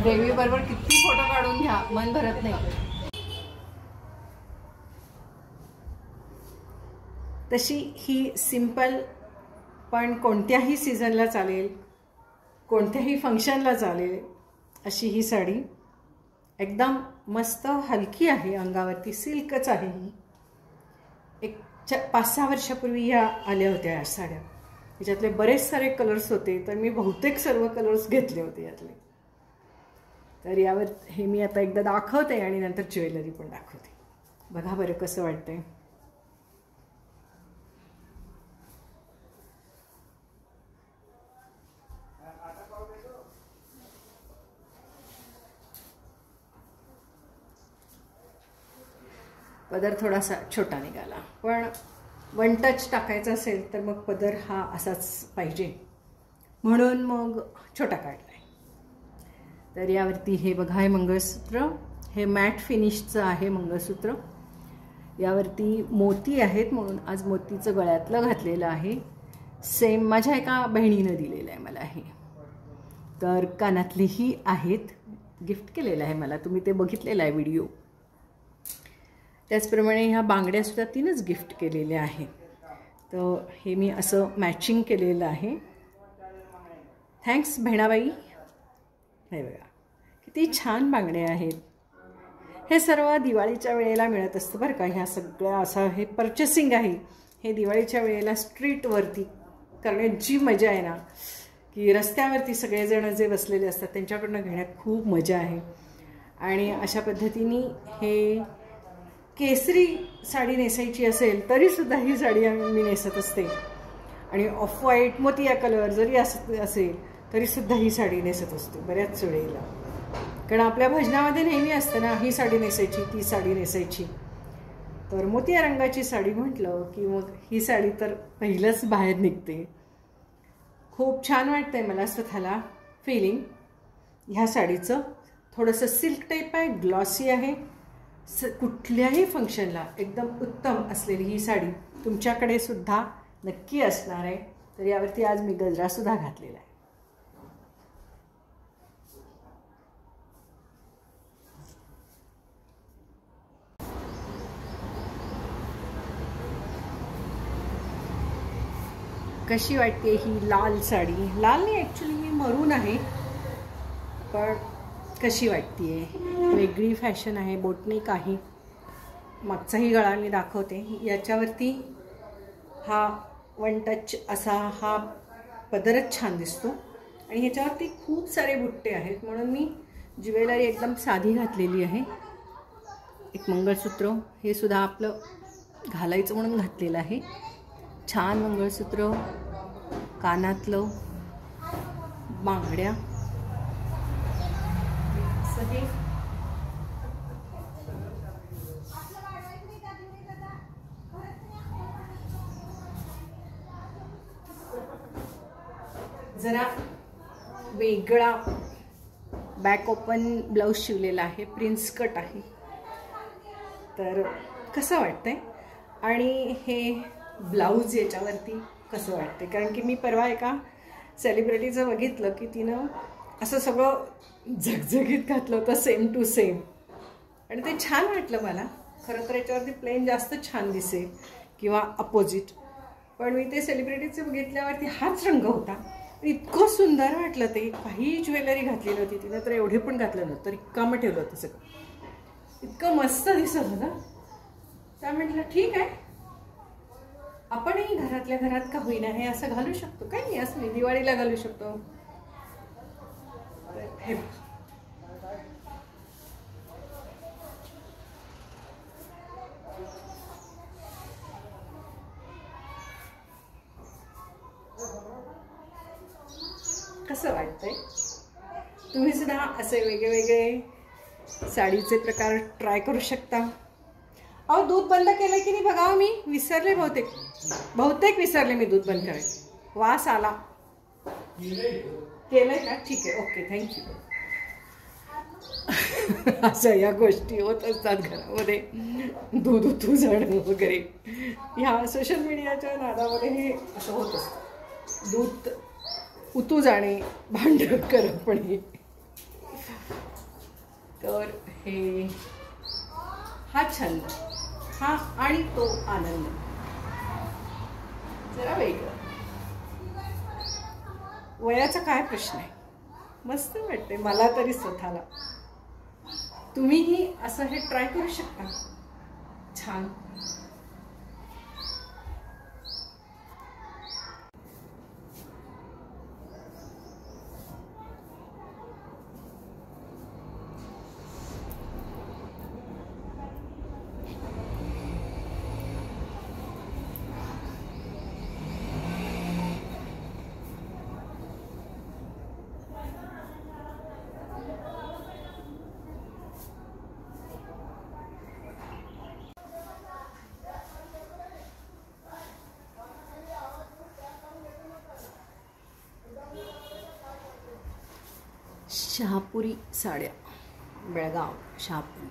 देवी बरोबर किती फोटो काढून घ्या, मन भरत नाही. तशी ही सिंपल पण कोणत्याही सीझनला चालेल, कोणत्याही फंक्शनला चालेल अशी ही साडी. एकदम मस्त हलकी आहे, अंगावरती सिल्कच आहे ही. एक 5-6 वर्षापूर्वी ह्या आल्या होत्या या साड्या. ह्याच्यातले बरेच सारे कलर्स होते, तर मी बहुतेक सर्व कलर्स घेतले होते यातले. तर यावर हे मी आता एकदा दाखवते आणि नंतर ज्वेलरी पण दाखवते. बघा बरं कसं वाटतंय. पदर थोडासा छोटा निघाला, पण 1 टच टाकायचा असेल तर मग पदर हा असाच पाहिजे, म्हणून मग छोटा काढला आहे. तर यावरती हे बघा, हे मंगळसूत्र, हे मॅट फिनिशचं आहे मंगळसूत्र. यावरती मोती आहेत म्हणून आज मोतीचं गळ्यातलं घातलेलं आहे. सेम माझ्या एका बहिणीनं दिलेलं आहे मला हे. तर कानातलीही आहेत, गिफ्ट केलेलं आहे मला, तुम्ही ते बघितलेलं आहे व्हिडिओ. त्याचप्रमाणे ह्या बांगड्यासुद्धा तिनंच गिफ्ट केलेल्या आहेत. तर हे मी असं मॅचिंग केलेलं आहे. थँक्स बहिणाबाई. हे बघा किती छान बांगड्या आहेत. हे सर्व दिवाळीच्या वेळेला मिळत असतं बरं का. ह्या सगळ्या असं हे पर्चेसिंग आहे, हे दिवाळीच्या वेळेला स्ट्रीटवरती करण्याची मजा आहे ना, की रस्त्यावरती सगळेजण जे बसलेले असतात त्यांच्याकडनं घेण्यात खूप मजा आहे. आणि अशा पद्धतीने हे केसरी साडी नेसायची असेल तरीसुद्धा ही साडी मी नेसत असते. आणि ऑफ व्हाईट मोतिया कलर जरी असेल तरीसुद्धा ही साडी नेसत असते बऱ्याच वेळेला. कारण आपल्या भजनामध्ये नेहमी असतं ना, ही साडी नेसायची, ती साडी नेसायची. तर मोतिया रंगाची साडी म्हटलं की मग ही साडी तर पहिलंच बाहेर निघते. खूप छान वाटतंय मला स्वतःला फिलिंग ह्या साडीचं. थोडंसं सिल्क टाईप आहे, ग्लॉसी आहे. कुठल्याही फंक्शनला एकदम उत्तम असलेली ही साडी तुमच्याकडे सुद्धा नक्की असणार आहे. तर यावरती आज मी गजरासुद्धा घातलेला आहे. कशी वाटते ही लाल साडी? लाल नाही, ॲक्च्युली ही मरून आहे, पण कशी वाटते? वेगळी फॅशन आहे, बोटनेक आहे. मागचाही गळा मी दाखवते. याच्यावरती हा 1 टच असा हा पदरच छान दिसतो. आणि ह्याच्यावरती खूप सारे बुट्टे आहेत म्हणून मी ज्वेलरी एकदम साधी घातलेली आहे. एक मंगळसूत्र, हे सुद्धा आपलं घालायचं म्हणून घातलेलं आहे. छान मंगळसूत्र, कानातलं, बांगड्या. जरा वेगळा बॅक ओपन ब्लाऊज शिवलेला आहे, प्रिन्स कट आहे. तर कसं वाटतंय? आणि हे ब्लाऊज याच्यावरती कसं वाटते? कारण की मी परवा एका सेलिब्रिटीचं बघितलं की तिनं असं सगळं झगझगीत घातलं होतं, सेम टू सेम. आणि ते छान वाटलं मला. खरं तर याच्यावरती प्लेन जास्त छान दिसेल किंवा अपोजिट, पण मी ते सेलिब्रिटीचं बघितल्यावरती हाच रंग होता. इतकं सुंदर वाटलं ते. काही ज्वेलरी घातली नव्हती तिनं, तर एवढे पण घातलं नव्हतं, तर रिकामं ठेवलं होतं सगळं. इतकं मस्त दिसत होतं. त्या म्हटलं ठीक आहे, आपणही घरातल्या घरात का होईना हे असं घालू शकतो. काही नाही, असं नाही, दिवाळीला घालू शकतो. हे कसं वाटतंय? तुम्ही सुद्धा असे वेगवेगळे साडीचे प्रकार ट्राय करू शकता. अहो दूध बंद केलं की नाही बघावं, मी विसरले, बहुतेक विसरले मी दूध बंद करायचं. वास आला. केलंय का? ठीक आहे, ओके, थँक्यू. अशा या गोष्टी होत असतात घरामध्ये, दूध उतू जाणं वगैरे. ह्या सोशल मीडियाच्या नादामध्ये हे असं होत असतं. दूध उतू जाणे, भांडण करपणे. तर हे हा छंद, हा आणि तो आनंद जरा वेगळं. वयाचा काय प्रश्न आहे, मस्त वाटते मला तरी स्वतःला. तुम्हीही असं हे ट्राय करू शकता. छान. शहापुरी साड्या, बेळगाव शहापुरी.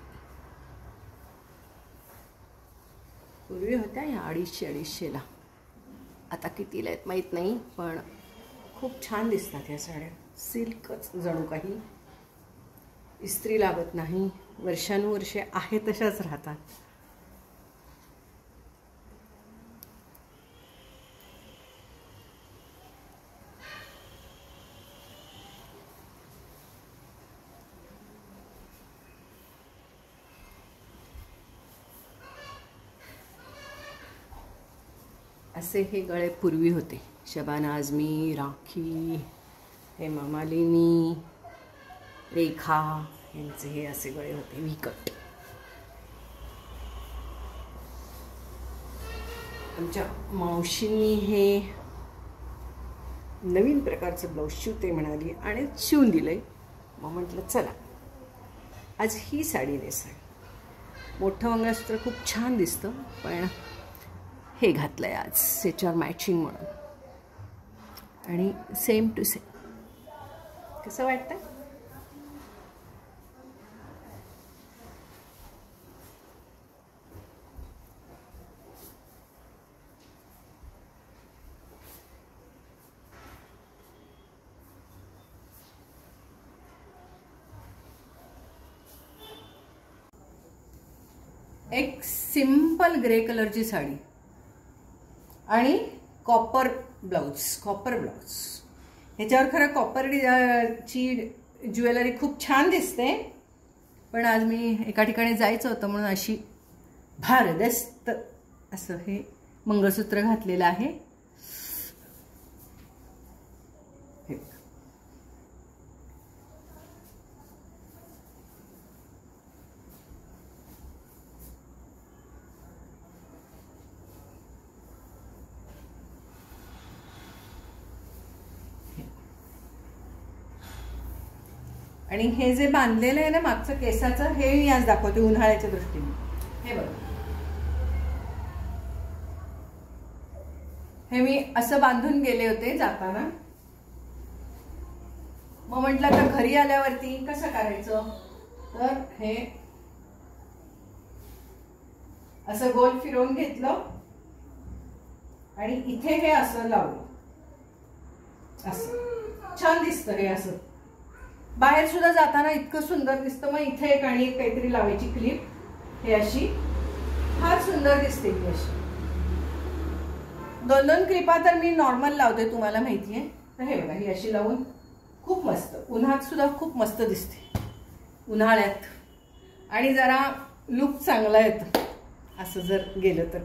पूर्वी होत्या या 250-250ला. आता कितीला आहेत माहीत नाही, पण खूप छान दिसतात या साड्या. सिल्कच जणू काही, इस्त्री लागत नाही, वर्षानुवर्षे आहे तशाच राहतात. असे हे गळे पूर्वी होते. शबाना आझमी, राखी, हेमा मालिनी, रेखा यांचे हे असे गळे होते विकट. आमच्या मावशींनी हे नवीन प्रकारचं ब्लाऊज शिवते म्हणाली आणि शिवून दिलंय. मग म्हटलं चला आज ही साडी नेसा. मोठं मंगळसूत्र खूप छान दिसतं, पण हे घातलंय आज त्याच्यावर मॅचिंग म्हणून. आणि सेम टू सेम. कसं वाटतं? एक सिंपल ग्रे कलरची साडी आणि कॉपर ब्लाउज. ह्याच्यावर खरं कॉपरची ज्वेलरी खूप छान दिसते, पण आज मी एका ठिकाणी जायचं होतं म्हणून अशी भारदस्त असं हे मंगळसूत्र घातलेलं आहे. आणि हे जे बांधलेलं आहे ना मागचं केसाचं, हे मी आज दाखवते उन्हाळ्याच्या दृष्टीने. हे बघ, हे मी असं बांधून गेले होते जाताना. मग म्हटलं तर घरी आल्यावरती कसं करायचं, तर हे असं गोल फिरवून घेतलं आणि इथे हे असं लावलं. असं छान दिसतं हे. असं बाहेर सुद्धा जाताना इतकं सुंदर दिसतं. मग इथे एक आणि एक काहीतरी लावायची क्लिप, हे अशी फार सुंदर दिसते. ही अशी 2-2 क्लिपा तर मी नॉर्मल लावते, तुम्हाला माहिती आहे. तर हे बघा, ही अशी लावून खूप मस्त, उन्हात सुद्धा खूप मस्त दिसते उन्हाळ्यात. आणि जरा लुक चांगला येतं असं जर गेलं तर.